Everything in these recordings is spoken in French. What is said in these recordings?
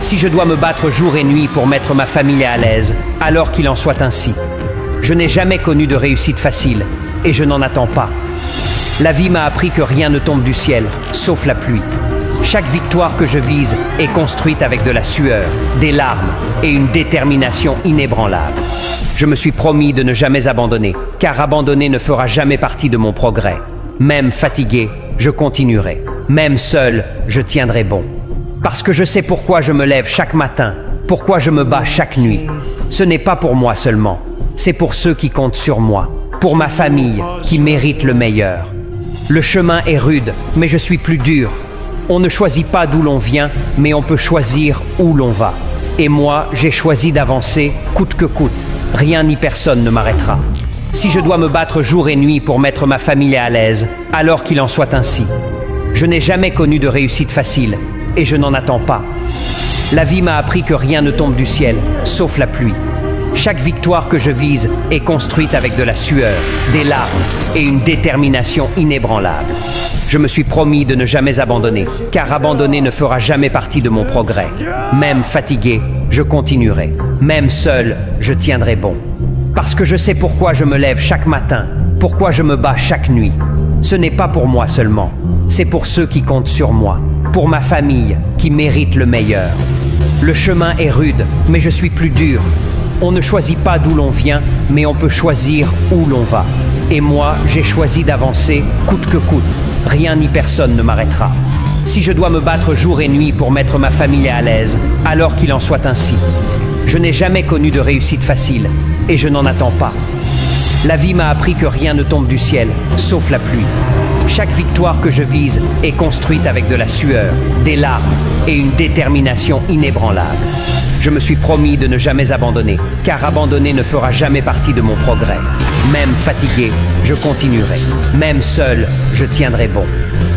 Si je dois me battre jour et nuit pour mettre ma famille à l'aise, alors qu'il en soit ainsi. Je n'ai jamais connu de réussite facile, et je n'en attends pas. La vie m'a appris que rien ne tombe du ciel, sauf la pluie. Chaque victoire que je vise est construite avec de la sueur, des larmes et une détermination inébranlable. Je me suis promis de ne jamais abandonner, car abandonner ne fera jamais partie de mon progrès. Même fatigué, je continuerai. Même seul, je tiendrai bon. Parce que je sais pourquoi je me lève chaque matin, pourquoi je me bats chaque nuit. Ce n'est pas pour moi seulement, c'est pour ceux qui comptent sur moi, pour ma famille qui mérite le meilleur. Le chemin est rude, mais je suis plus dur. On ne choisit pas d'où l'on vient, mais on peut choisir où l'on va. Et moi, j'ai choisi d'avancer coûte que coûte. Rien ni personne ne m'arrêtera. Si je dois me battre jour et nuit pour mettre ma famille à l'aise, alors qu'il en soit ainsi. Je n'ai jamais connu de réussite facile, et je n'en attends pas. La vie m'a appris que rien ne tombe du ciel, sauf la pluie. Chaque victoire que je vise est construite avec de la sueur, des larmes et une détermination inébranlable. Je me suis promis de ne jamais abandonner, car abandonner ne fera jamais partie de mon progrès. Même fatigué, je continuerai. Même seul, je tiendrai bon. Parce que je sais pourquoi je me lève chaque matin, pourquoi je me bats chaque nuit. Ce n'est pas pour moi seulement, c'est pour ceux qui comptent sur moi, pour ma famille qui mérite le meilleur. Le chemin est rude, mais je suis plus dur. On ne choisit pas d'où l'on vient, mais on peut choisir où l'on va. Et moi, j'ai choisi d'avancer coûte que coûte. Rien ni personne ne m'arrêtera. Si je dois me battre jour et nuit pour mettre ma famille à l'aise, alors qu'il en soit ainsi. Je n'ai jamais connu de réussite facile, et je n'en attends pas. La vie m'a appris que rien ne tombe du ciel, sauf la pluie. Chaque victoire que je vise est construite avec de la sueur, des larmes et une détermination inébranlable. Je me suis promis de ne jamais abandonner, car abandonner ne fera jamais partie de mon progrès. Même fatigué, je continuerai. Même seul, je tiendrai bon.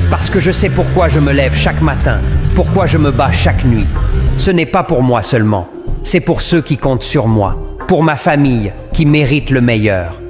Parce que je sais pourquoi je me lève chaque matin, pourquoi je me bats chaque nuit. Ce n'est pas pour moi seulement, c'est pour ceux qui comptent sur moi, pour ma famille qui mérite le meilleur.